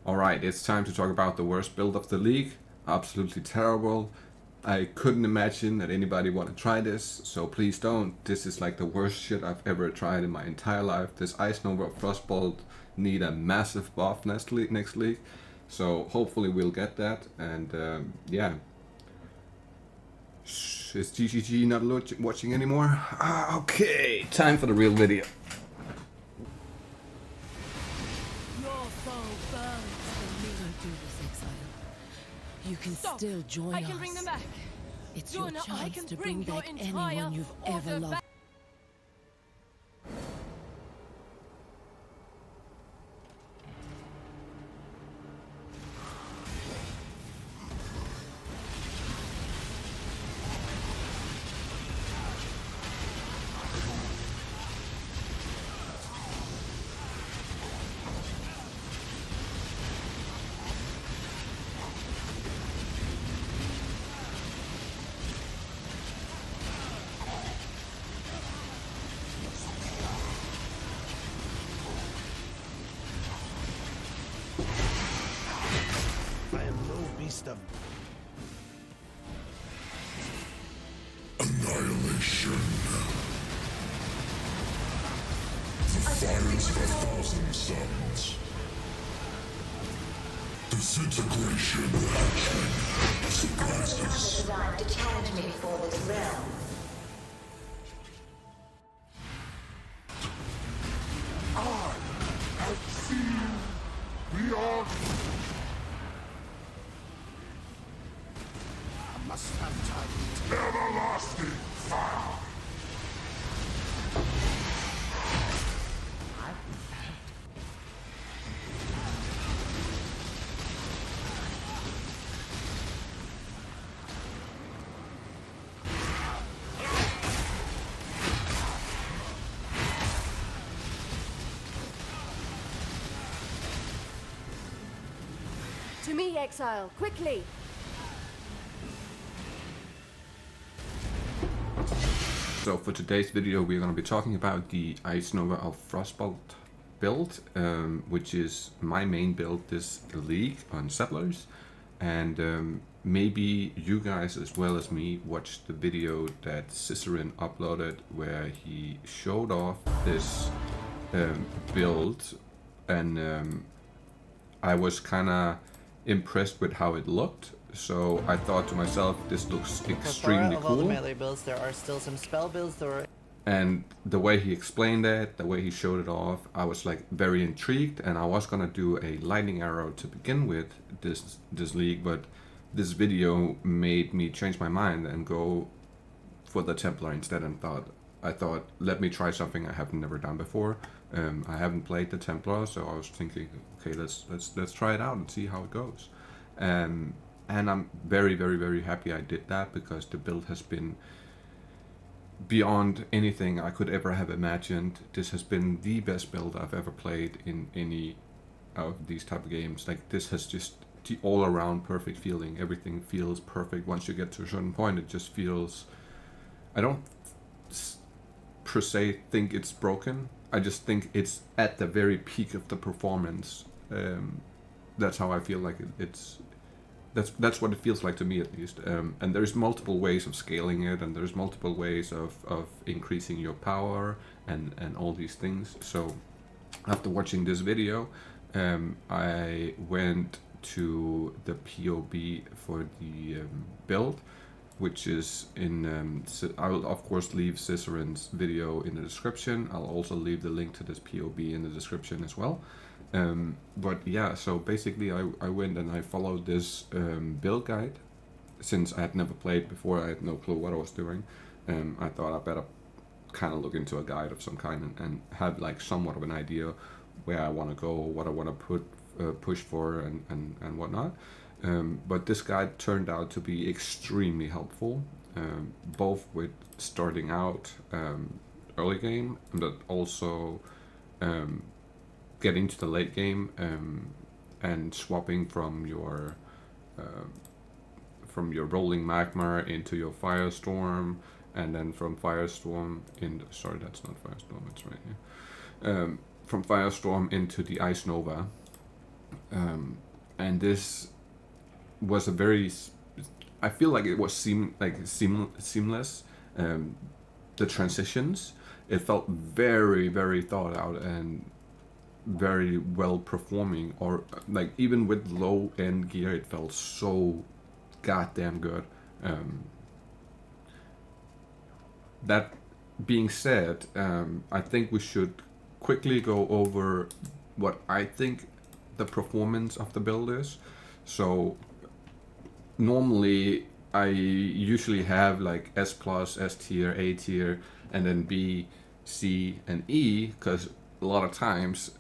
Alright, it's time to talk about the worst build of the league. Absolutely terrible. I couldn't imagine that anybody would try this, so please don't. This is like the worst shit I've ever tried in my entire life. This Ice Nova Frostbolt need a massive buff next league. So hopefully we'll get that, and yeah. Is GGG not watching anymore? Okay, time for the real video. You can still join us. I can bring them back. It's your chance to bring back anyone you've ever loved. I am no beast of annihilation. The fires of 1,000 suns. Disintegration hatchling surprises. Designed to challenge me before this realm. I have seen beyond. I must have time. Everlasting fire. To me, exile, quickly! So for today's video we're going to be talking about the Ice Nova of Frostbolt build, which is my main build this league on Settlers, and maybe you guys as well as me watched the video that Cicerin uploaded where he showed off this build, and I was kind of impressed with how it looked. So I thought to myself, this looks extremely Of all the cool. melee builds, there are still some spell builds that are... And the way he explained it, the way he showed it off, I was like very intrigued, and I was gonna do a lightning arrow to begin with this league, but this video made me change my mind and go for the Templar instead, and I thought let me try something I have never done before. I haven't played the Templar, so I was thinking, okay, let's try it out and see how it goes. And I'm very, very, very happy I did that, because the build has been beyond anything I could ever have imagined. This has been the best build I've ever played in any of these type of games. Like, this has just the all-around perfect feeling. Everything feels perfect. Once you get to a certain point, it just feels... I don't per se think it's broken. I just think it's at the very peak of the performance. That's how I feel like it's... That's what it feels like to me, at least. And there's multiple ways of scaling it, and there's multiple ways of increasing your power and all these things. So after watching this video, I went to the POB for the build, which is in... I'll of course leave Cicerin's video in the description. I'll also leave the link to this POB in the description as well. But yeah, so basically I went and I followed this build guide. Since I had never played before, I had no clue what I was doing. I thought I better kind of look into a guide of some kind and have like somewhat of an idea where I want to go, what I want to push for, and whatnot. But this guide turned out to be extremely helpful, both with starting out early game, but also getting to the late game, and swapping from your rolling magma into your firestorm, and then from firestorm in... Sorry, that's not firestorm, it's right here. From firestorm into the Ice Nova, And this was a very, I feel like it was seamless. The transitions, it felt very, very thought out and very well performing. Or like even with low end gear, it felt so goddamn good. That being said, I think we should quickly go over what I think the performance of the build is. So normally I usually have like S plus, S tier, A tier, and then B, C, and E, because a lot of times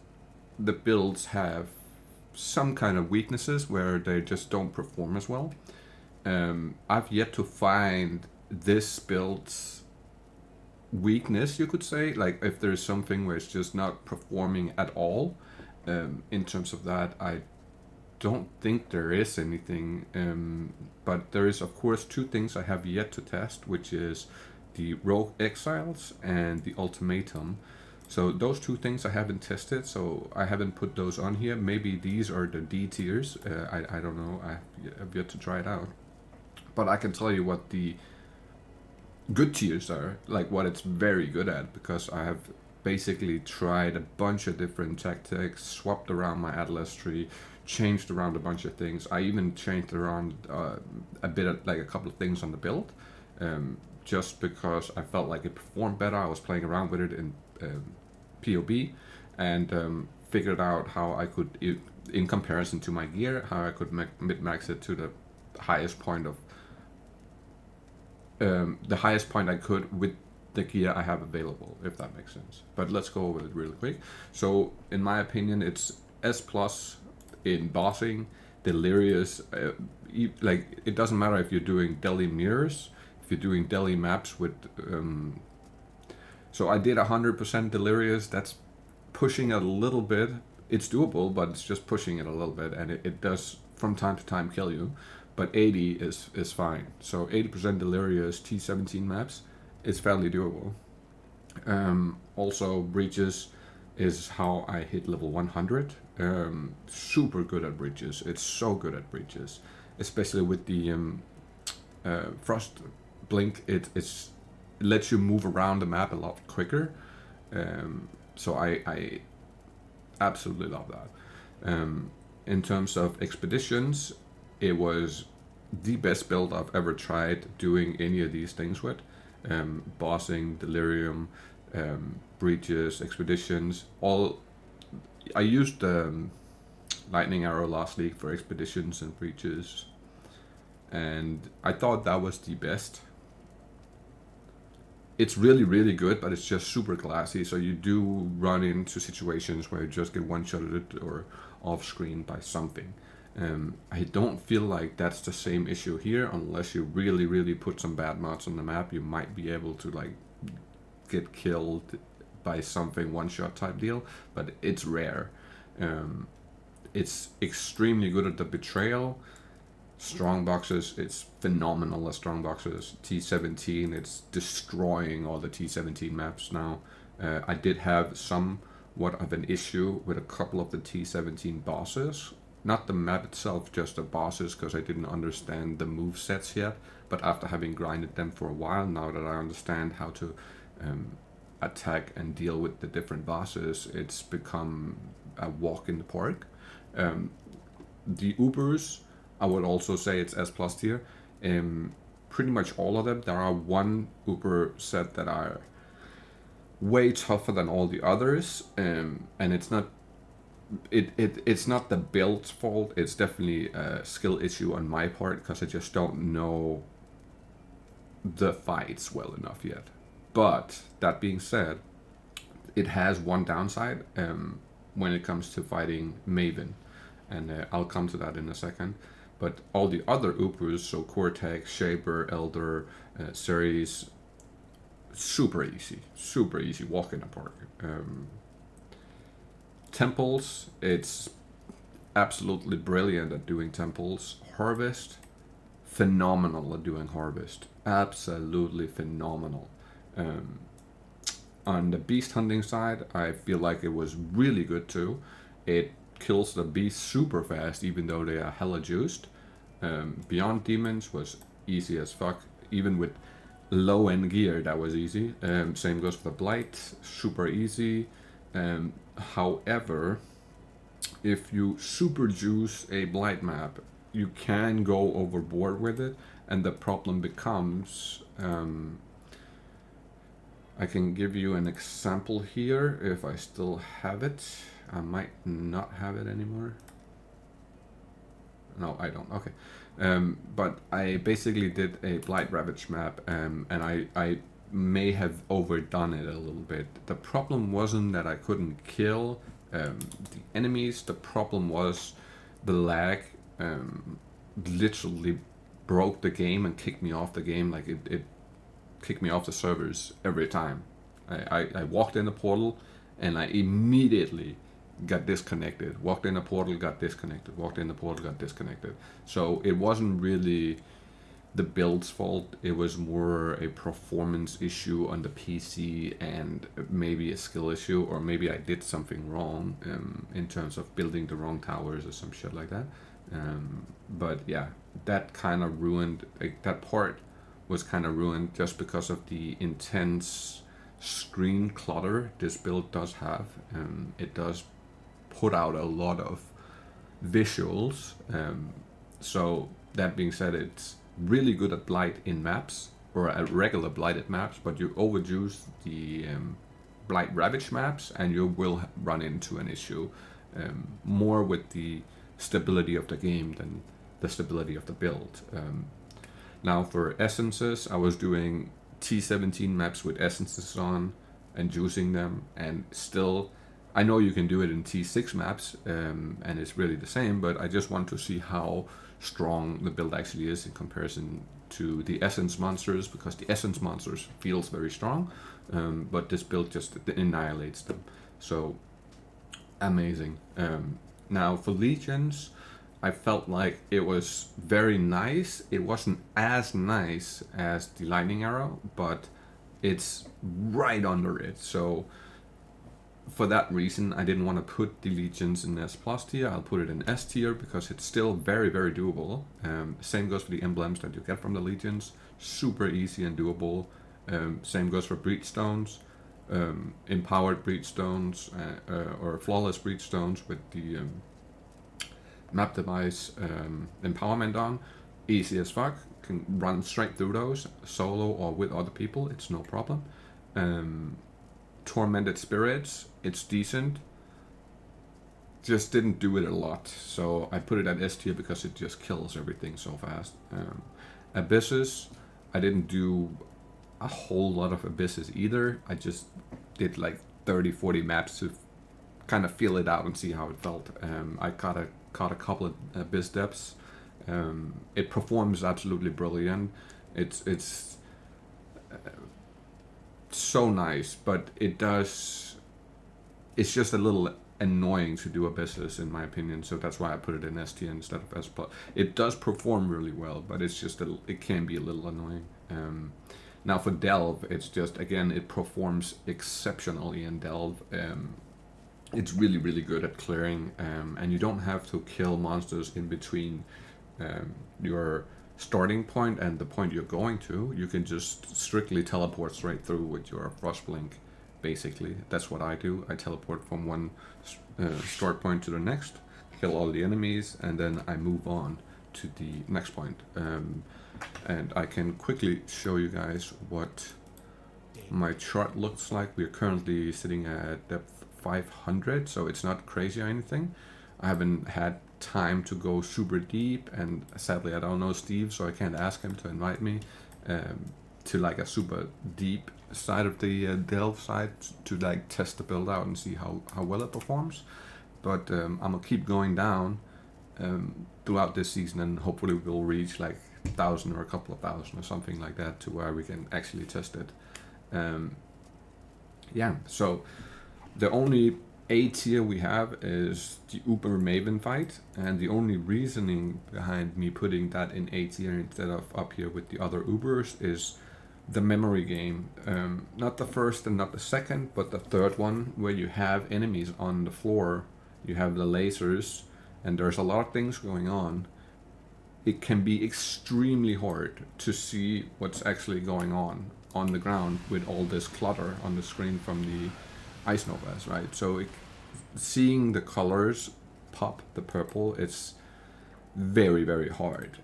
the builds have some kind of weaknesses where they just don't perform as well. I've yet to find this build's weakness, you could say, like if there's something where it's just not performing at all. In terms of that, I don't think there is anything, but there is of course two things I have yet to test, which is the Rogue Exiles and the Ultimatum. So those two things I haven't tested, so I haven't put those on here. Maybe these are the D tiers, I don't know, I have yet to try it out. But I can tell you what the good tiers are, like what it's very good at, because I have basically tried a bunch of different tactics, swapped around my Atlas tree, changed around a bunch of things. I even changed around a bit of, like a couple of things on the build, just because I felt like it performed better. I was playing around with it in POB and figured out how I could, in comparison to my gear, how I could mid-max it to the highest point of I could with the gear I have available, if that makes sense. But let's go over it really quick. So in my opinion, it's S plus in bossing, delirious, like it doesn't matter if you're doing deli mirrors, if you're doing deli maps with so I did 100% delirious. That's pushing it a little bit. It's doable, but it's just pushing it a little bit, and it does from time to time kill you. But 80 is fine. So 80% delirious T17 maps is fairly doable. Also breaches is how I hit level 100. Super good at breaches. It's so good at breaches, especially with the frost blink. It lets you move around the map a lot quicker. So I absolutely love that. In terms of expeditions, it was the best build I've ever tried doing any of these things with. Bossing, delirium, breaches, expeditions, all. I used lightning arrow last league for expeditions and breaches, and I thought that was the best. It's really, really good, but it's just super classy, so you do run into situations where you just get one-shotted or off-screen by something. I don't feel like that's the same issue here, unless you really, really put some bad mods on the map. You might be able to like get killed by something one-shot type deal, but it's rare. It's extremely good at the betrayal. Strong boxes, it's phenomenal at strong boxes. T17, it's destroying all the T17 maps now. I did have somewhat of an issue with a couple of the T17 bosses. Not the map itself, just the bosses, because I didn't understand the move sets yet. But after having grinded them for a while, now that I understand how to attack and deal with the different bosses, it's become a walk in the park. The Ubers, I would also say it's S plus tier. Pretty much all of them. There are one Uber set that are way tougher than all the others, and it's not it's not the build's fault. It's definitely a skill issue on my part, because I just don't know the fights well enough yet. But that being said, it has one downside when it comes to fighting Maven, and I'll come to that in a second. But all the other Ubers, so Cortex, Shaper, Elder, Ceres, super easy walk in the park. Temples, it's absolutely brilliant at doing temples. Harvest, phenomenal at doing harvest. Absolutely phenomenal. On the beast hunting side, I feel like it was really good too. It kills the beast super fast, even though they are hella juiced. Beyond Demons was easy as fuck. Even with low end gear, that was easy. Same goes for the Blight, super easy. However, if you super juice a Blight map, you can go overboard with it, and the problem becomes... I can give you an example here if I still have it. I might not have it anymore. No, I don't. Okay. But I basically did a Blight Ravage map, and I may have overdone it a little bit. The problem wasn't that I couldn't kill the enemies. The problem was the lag literally broke the game and kicked me off the game. Like it kicked me off the servers every time. I walked in the portal and I immediately got disconnected. Walked in the portal, got disconnected. Walked in the portal, got disconnected. So it wasn't really the build's fault. It was more a performance issue on the PC and maybe a skill issue, or maybe I did something wrong in terms of building the wrong towers or some shit like that. But yeah, that kind of ruined, like, that part was kind of ruined just because of the intense screen clutter this build does have. It does put out a lot of visuals. So that being said, it's really good at Blight in maps, or at regular Blighted maps, but you overjuice the Blight Ravage maps and you will run into an issue, more with the stability of the game than the stability of the build. Now for essences, I was doing T17 maps with essences on and juicing them, and still, I know you can do it in T6 maps, and it's really the same, but I just want to see how strong the build actually is in comparison to the essence monsters, because the essence monsters feels very strong, but this build just annihilates them. So amazing. Now for legions, I felt like it was very nice. It wasn't as nice as the lightning arrow, but it's right under it. So for that reason, I didn't want to put the legions in S plus tier. I'll put it in S tier because it's still very, very doable. Same goes for the emblems that you get from the legions. Super easy and doable. Same goes for breachstones. Empowered breachstones or flawless breachstones with the map device empowerment on. Easy as fuck. Can run straight through those solo or with other people. It's no problem. Tormented spirits, it's decent. Just didn't do it a lot, so I put it at S tier because it just kills everything so fast. Abysses, I didn't do a whole lot of abysses either. I just did like 30-40 maps to kind of feel it out and see how it felt. I caught a couple of abyss depths. It performs absolutely brilliant. It's so nice, but it's just a little annoying to do abysses in my opinion, so that's why I put it in S tier instead of S plus. It does perform really well, but it's just it can be a little annoying. Now for Delve, it's just, again, it performs exceptionally in Delve. It's really, really good at clearing, and you don't have to kill monsters in between your starting point and the point you're going to. You can just strictly teleport straight through with your Frostblink, basically. That's what I do. I teleport from one start point to the next, kill all the enemies, and then I move on to the next point. And I can quickly show you guys what my chart looks like. We're currently sitting at depth 500, so it's not crazy or anything. I haven't had time to go super deep, and sadly I don't know Steve, so I can't ask him to invite me to like a super deep side of the Delve side to like test the build out and see how well it performs. But I'm gonna keep going down throughout this season, and hopefully we'll reach like 1,000 or a couple of thousand or something like that to where we can actually test it. Yeah, so the only A tier we have is the Uber Maven fight, and the only reasoning behind me putting that in A tier instead of up here with the other Ubers is the memory game. Not the first and not the second, but the third one, where you have enemies on the floor you have the lasers, and there's a lot of things going on. It can be extremely hard to see what's actually going on the ground with all this clutter on the screen from the ice novas, right? So seeing the colors pop the purple, it's very, very hard.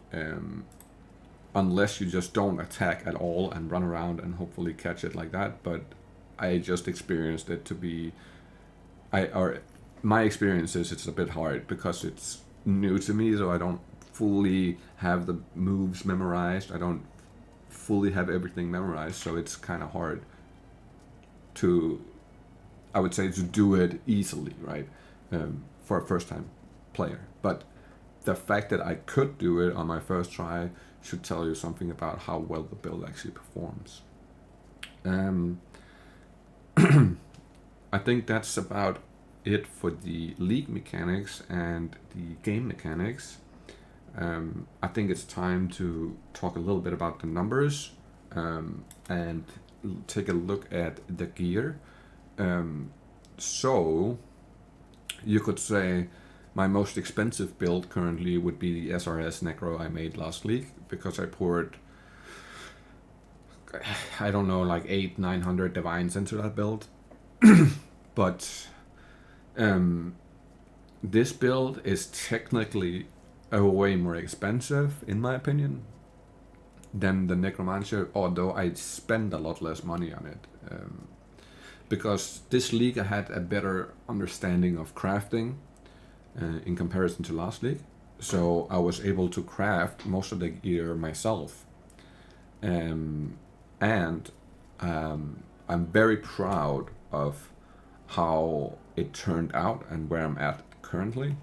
Unless you just don't attack at all and run around and hopefully catch it like that. But I just experienced it to be... my experience is it's a bit hard because it's new to me, so I don't fully have the moves memorized. I don't fully have everything memorized, so it's kind of hard to, I would say, to do it easily, right? For a first-time player. But the fact that I could do it on my first try should tell you something about how well the build actually performs. I think that's about it for the league mechanics and the game mechanics. I think it's time to talk a little bit about the numbers and take a look at the gear. So you could say my most expensive build currently would be the SRS Necro I made last league, because I poured, I don't know, like 800-900 divines into that build. But this build is technically way more expensive, in my opinion, than the Necromancer, although I spend a lot less money on it. Because this league I had a better understanding of crafting in comparison to last league. So I was able to craft most of the gear myself. And I'm very proud of how it turned out and where I'm at currently.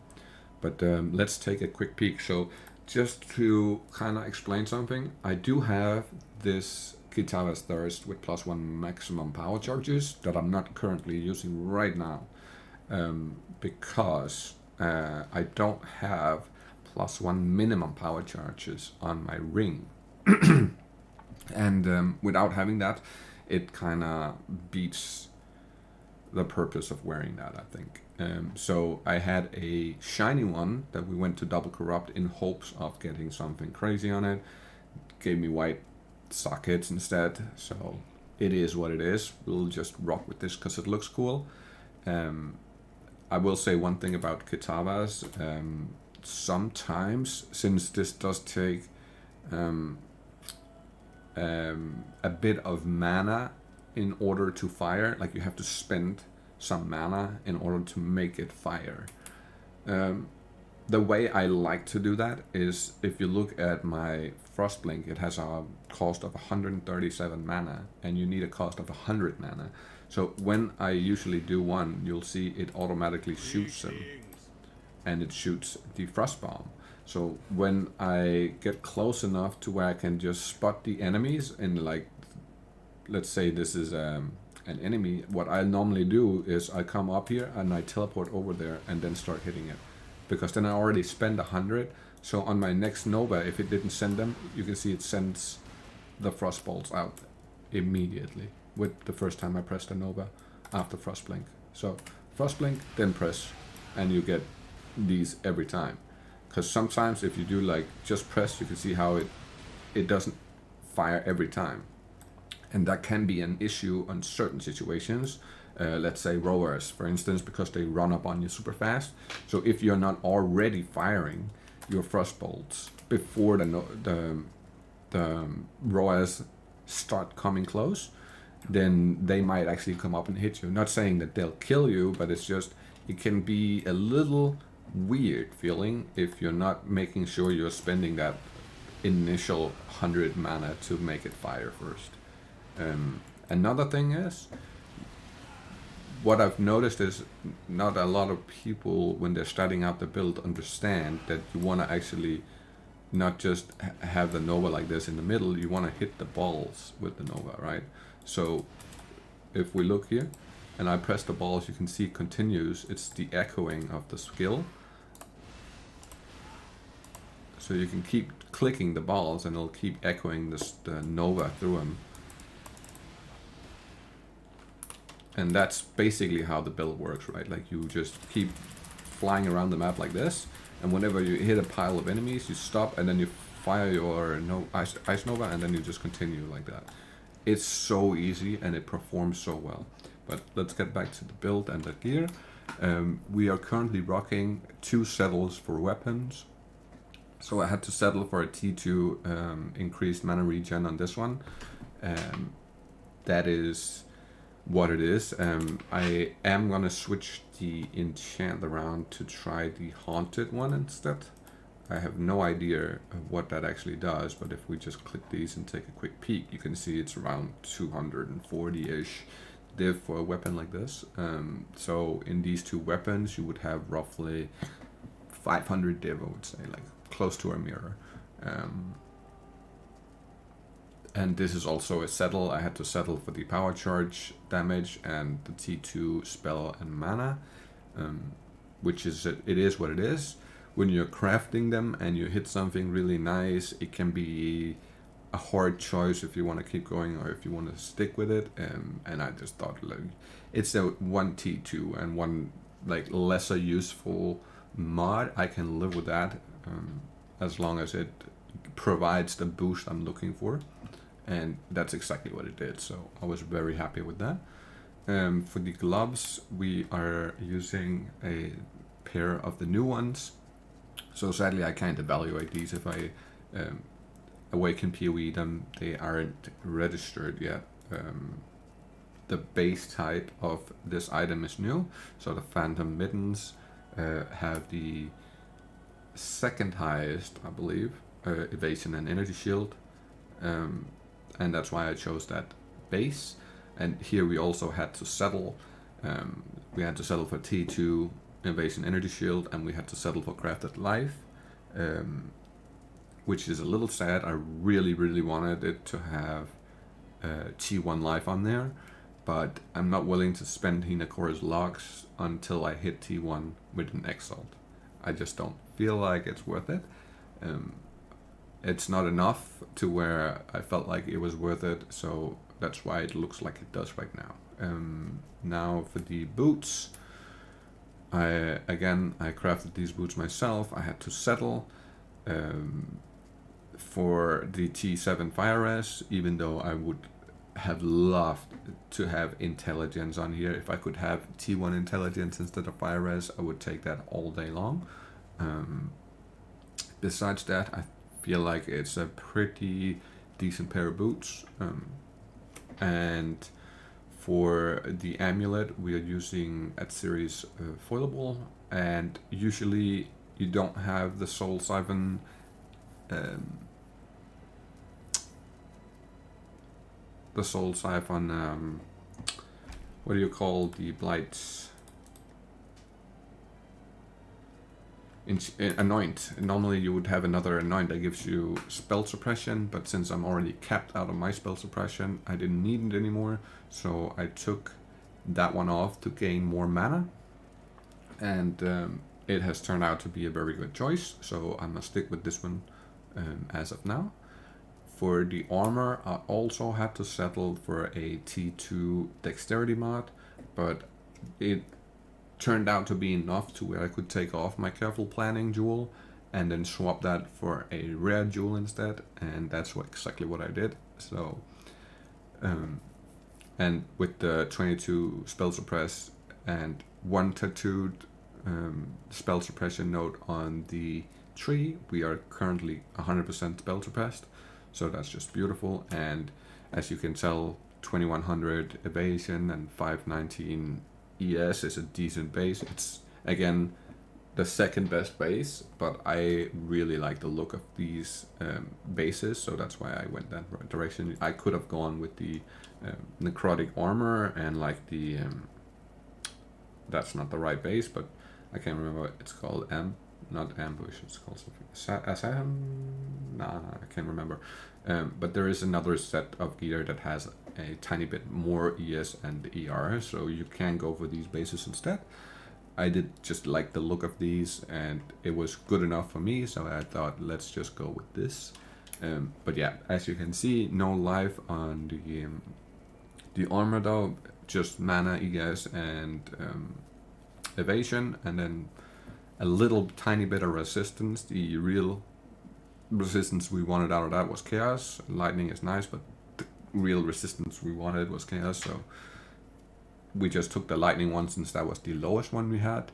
But let's take a quick peek. So just to kind of explain something, I do have this Kitava's Thirst with +1 maximum power charges that I'm not currently using right now, because I don't have +1 minimum power charges on my ring. And without having that, it kind of beats the purpose of wearing that, I think. So I had a shiny one that we went to double corrupt in hopes of getting something crazy on it. Gave me white sockets instead, so it is what it is. We'll just rock with this because it looks cool. I will say one thing about Kitavas. Sometimes, since this does take a bit of mana in order to fire, like you have to spend some mana in order to make it fire. The way I like to do that is, if you look at my Frostblink, it has a cost of 137 mana, and you need a cost of 100 mana. So when I usually do one, you'll see it automatically shoots them, and it shoots the Frostbomb. So when I get close enough to where I can just spot the enemies, and like, let's say this is an enemy, what I normally do is I come up here and I teleport over there and then start hitting it. Because then I already spent 100, so on my next Nova, if it didn't send them, you can see it sends the Frostbolts out immediately with the first time I press the Nova after Frostblink. So Frostblink, then press, and you get these every time. Because sometimes if you do like just press, you can see how it doesn't fire every time. And that can be an issue on certain situations. Let's say rowers, for instance, because they run up on you super fast. So if you're not already firing your Frostbolts before the rowers start coming close, then they might actually come up and hit you. Not saying that they'll kill you, but it's just, it can be a little weird feeling if you're not making sure you're spending that initial 100 mana to make it fire first. Another thing is, what I've noticed is not a lot of people, when they're starting out the build, understand that you want to actually not just have the Nova like this in the middle, you want to hit the balls with the Nova, right? So if we look here and I press the balls, you can see it continues. It's the echoing of the skill. So you can keep clicking the balls and it'll keep echoing the Nova through them. And that's basically how the build works, right? Like you just keep flying around the map like this, and whenever you hit a pile of enemies, you stop and then you fire your ice nova, and then you just continue like that. It's so easy and it performs so well. But let's get back to the build and the gear. We are currently rocking 2 settles for weapons. So I had to settle for a T2 increased mana regen on this one. That is what it is. I am gonna switch the enchant around to try the haunted one instead. I have no idea what that actually does, but if we just click these and take a quick peek, you can see it's around 240-ish div for a weapon like this. So in these 2 weapons, you would have roughly 500 div, I would say, like close to a mirror. And this is also a settle. I had to settle for the power charge damage and the T2 spell and mana, which is, it is what it is. When you're crafting them and you hit something really nice, it can be a hard choice if you want to keep going or if you want to stick with it. And I just thought, like, it's a 1 T2 and 1 like lesser useful mod. I can live with that as long as it provides the boost I'm looking for. And that's exactly what it did, so I was very happy with that. For the gloves, we are using a pair of the new ones. So sadly I can't evaluate these. If I awaken PoE them, they aren't registered yet. The base type of this item is new, so the Phantom Mittens have the 2nd highest, I believe, evasion and energy shield. And that's why I chose that base. And here we also had to settle. We had to settle for T2 evasion energy shield, and we had to settle for crafted life, which is a little sad. I really wanted it to have T1 life on there, but I'm not willing to spend Hinakora's locks until I hit T1 with an Exalt. I just don't feel like it's worth it. It's not enough to where I felt like it was worth it, so that's why it looks like it does right now. Now for the boots, I crafted these boots myself. I had to settle for the T7 Fire Res, even though I would have loved to have intelligence on here. If I could have T1 intelligence instead of Fire Res, I would take that all day long. Besides that, I feel like it's a pretty decent pair of boots. And for the amulet, we are using at series foilable, and usually you don't have the soul siphon what do you call the blights? Anoint. Normally you would have another anoint that gives you spell suppression, but since I'm already capped out of my spell suppression, I didn't need it anymore, so I took that one off to gain more mana, and it has turned out to be a very good choice, so I must stick with this one as of now. For the armor, I also had to settle for a T2 dexterity mod, but it turned out to be enough to where I could take off my careful planning jewel and then swap that for a rare jewel instead, and that's exactly what I did. So and with the 22 spell suppress and 1 tattooed spell suppression node on the tree, we are currently 100% spell suppressed, so that's just beautiful. And as you can tell, 2100 evasion and 519 ES is a decent base. It's again the 2nd best base, but I really like the look of these bases, so that's why I went that direction. I could have gone with the necrotic armor and like the that's not the right base, but I can't remember what it's called. Not ambush, it's called something. Nah, I can't remember. But there is another set of gear that has a tiny bit more ES and ER, so you can go for these bases instead. I did just like the look of these, and it was good enough for me, so I thought let's just go with this. But yeah, as you can see, no life on the armor though, just mana, ES, and evasion, and then a little tiny bit of resistance. The real resistance we wanted out of that was chaos. Lightning is nice, but the real resistance we wanted was chaos, so we just took the lightning one since that was the lowest one we had.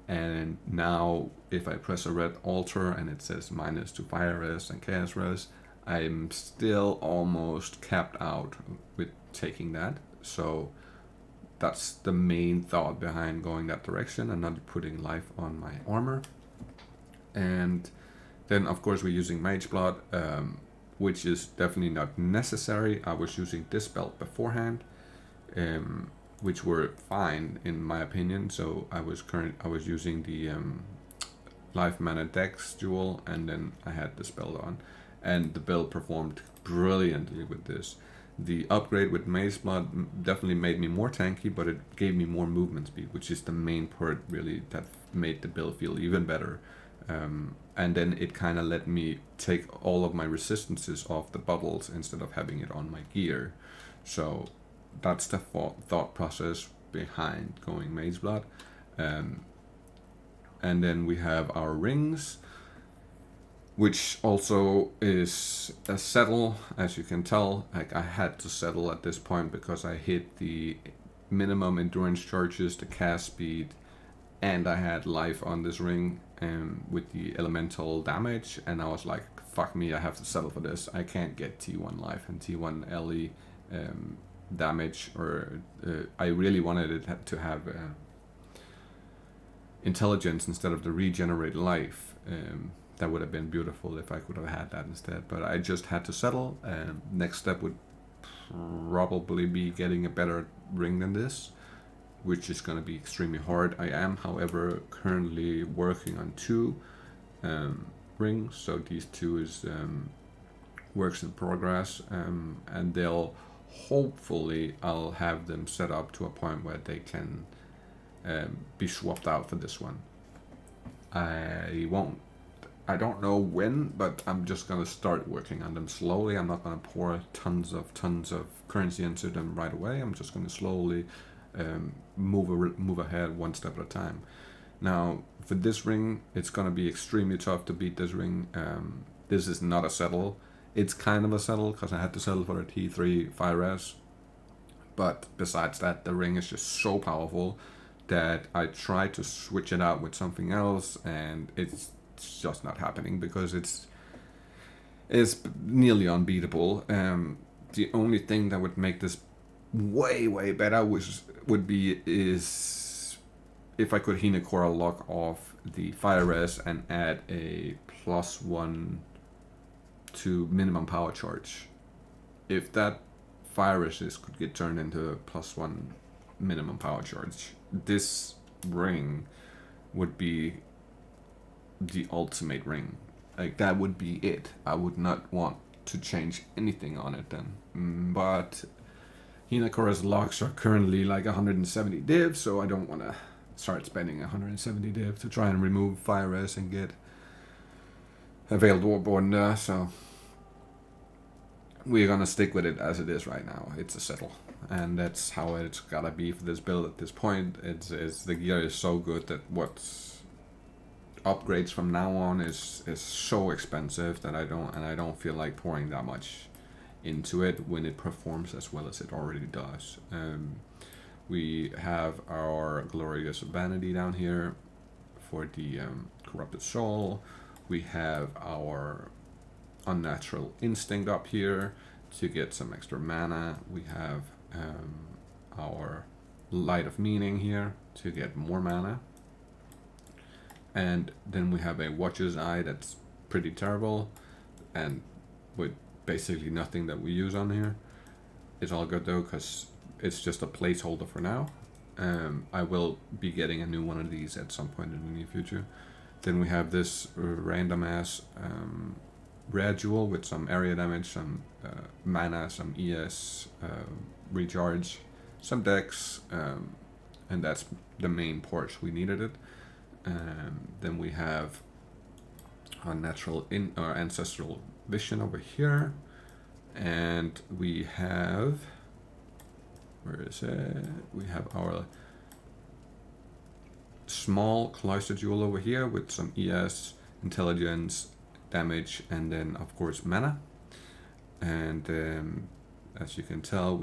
And now if I press a red altar and it says -2 fire res and chaos res, I'm still almost capped out with taking that. So that's the main thought behind going that direction and not putting life on my armor. And then of course we're using Mage Blood, which is definitely not necessary. I was using this belt beforehand, which were fine in my opinion. So I was using the Life Mana Dex Jewel, and then I had this belt on, and the build performed brilliantly with this. The upgrade with Mage Blood definitely made me more tanky, but it gave me more movement speed, which is the main part really that made the build feel even better. And then it kind of let me take all of my resistances off the bubbles instead of having it on my gear. So that's the thought process behind going Mage Blood. And then we have our rings, which also is a settle. As you can tell, like I had to settle at this point because I hit the minimum endurance charges, the cast speed, and I had life on this ring with the elemental damage, and I was like, fuck me, I have to settle for this. I can't get T1 life and T1 LE damage, or I really wanted it to have intelligence instead of the regenerate life. That would have been beautiful if I could have had that instead, but I just had to settle. Next step would probably be getting a better ring than this, which is going to be extremely hard. I am, however, currently working on 2 rings, so these 2 is works in progress, and they'll hopefully I'll have them set up to a point where they can be swapped out for this one. I don't know when, but I'm just gonna start working on them slowly. I'm not gonna pour tons of currency into them right away. I'm just gonna slowly move ahead one step at a time. Now for this ring, it's gonna be extremely tough to beat this ring. This is not a settle. It's kind of a settle because I had to settle for a T3 fire res, but besides that, the ring is just so powerful that I tried to switch it out with something else, and it's just not happening because it's nearly unbeatable. The only thing that would make this way better would be if I could Hinekora lock off the fire res and add a +1 to minimum power charge. If that fire resist could get turned into a +1 minimum power charge, this ring would be the ultimate ring. Like, that would be it. I would not want to change anything on it then. But Hinakora's locks are currently like 170 div, so I don't want to start spending 170 div to try and remove fire res and get a Veiled Warborn, so we're gonna stick with it as it is right now. It's a settle, and that's how it's gotta be for this build at this point. It's the gear is so good that what upgrades from now on is so expensive that I don't feel like pouring that much into it when it performs as well as it already does. We have our Glorious Vanity down here for the Corrupted Soul. We have our Unnatural Instinct up here to get some extra mana. We have our Light of Meaning here to get more mana. And then we have a Watcher's Eye that's pretty terrible and with basically nothing that we use on here. It's all good though because it's just a placeholder for now. I will be getting a new one of these at some point in the near future. Then we have this random ass rare jewel with some area damage, some mana, some ES, recharge, some dex, and that's the main porch we needed it. Then we have our ancestral vision over here, and we have, where is it? We have our small cloister jewel over here with some ES, intelligence, damage, and then of course mana. And as you can tell,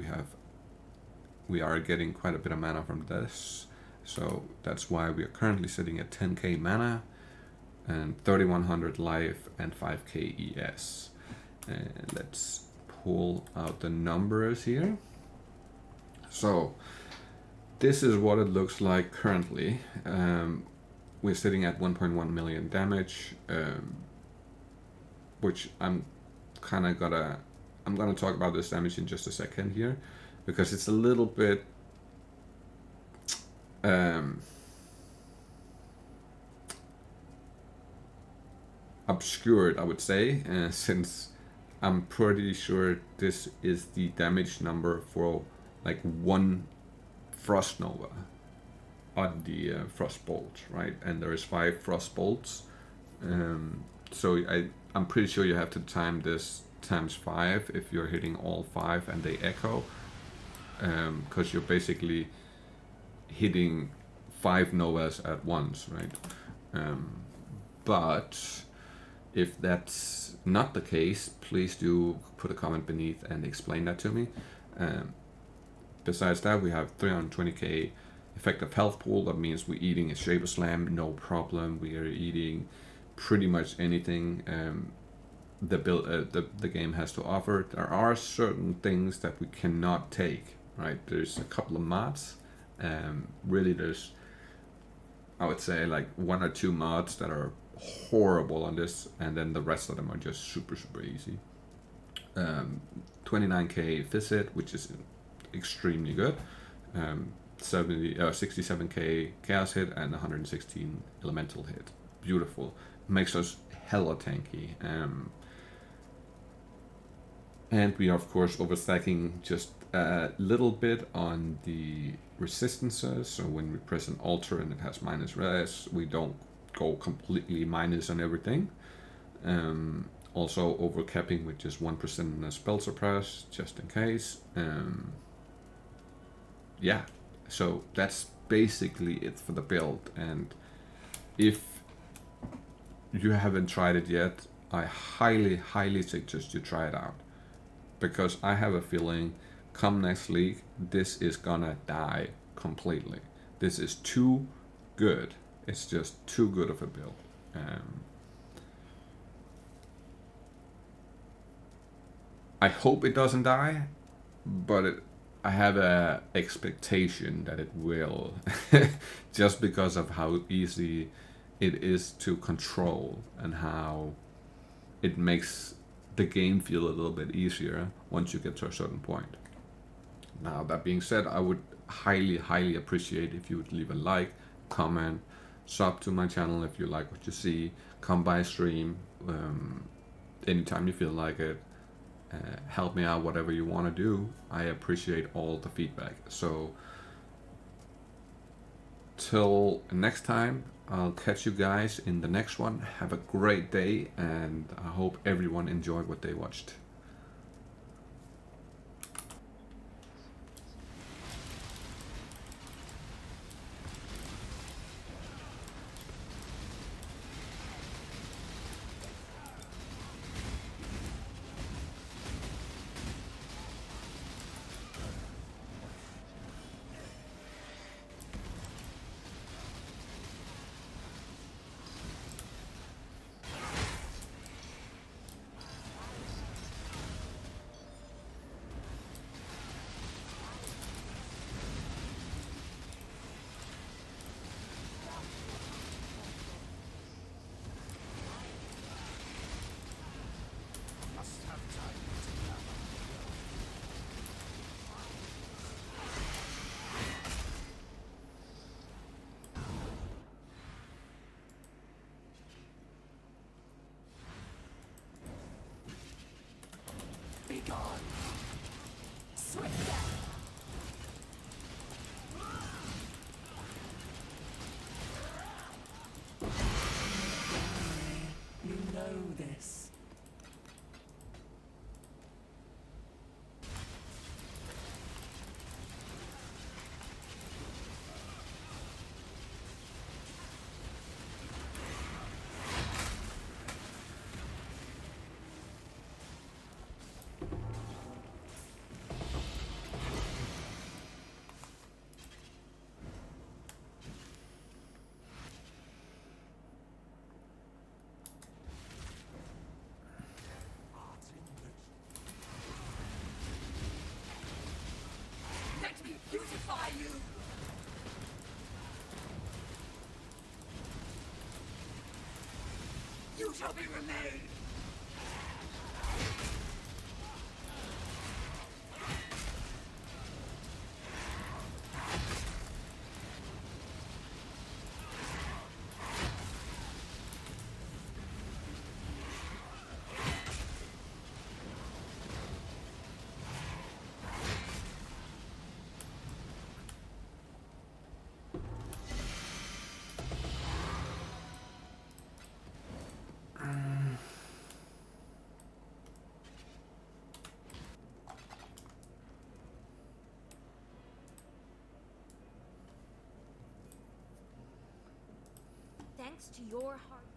we are getting quite a bit of mana from this, so that's why we are currently sitting at 10k mana and 3100 life and 5k ES. And let's pull out the numbers here. So this is what it looks like currently. We're sitting at 1.1 million damage, which I'm gonna talk about this damage in just a second here, because it's a little bit obscured, I would say, since I'm pretty sure this is the damage number for like one Frost Nova on the Frostbolt, right? And there is 5 Frostbolts, so I'm pretty sure you have to time this times 5 if you're hitting all 5 and they echo, because you're basically hitting 5 Novas at once, right? But if that's not the case, please do put a comment beneath and explain that to me. Besides that, we have 320k effective health pool. That means we're eating a Shaper Slam, no problem. We are eating pretty much anything the game has to offer. There are certain things that we cannot take, right? There's a couple of mods. Really, there's, I would say, like 1 or 2 mods that are horrible on this, and then the rest of them are just super easy. 29k Visit, which is extremely good. 67k Chaos hit and 116 Elemental hit. Beautiful. Makes us hella tanky. And we are of course overstacking just a little bit on the resistances. So when we press an altar and it has minus res, we don't go completely minus on everything. Also overcapping with just 1% in a spell suppress, just in case. Yeah, so that's basically it for the build. And if you haven't tried it yet, I highly suggest you try it out, because I have a feeling come next league this is gonna die completely. This is too good. It's just too good of a build. I hope it doesn't die, but I have a expectation that it will, just because of how easy it is to control and how it makes the game feel a little bit easier once you get to a certain point. Now, that being said, I would highly appreciate if you would leave a like, comment, sub to my channel if you like what you see, come by stream anytime you feel like it. Help me out, whatever you want to do. I appreciate all the feedback. So till next time, I'll catch you guys in the next one. Have a great day, and I hope everyone enjoyed what they watched. You know this. You shall be remade! Thanks to your heart.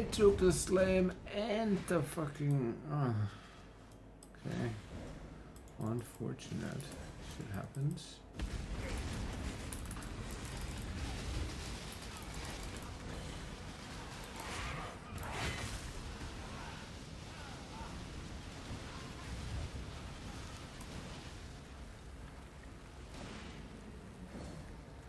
I took the slam and the fucking... okay. Unfortunate. Shit happens.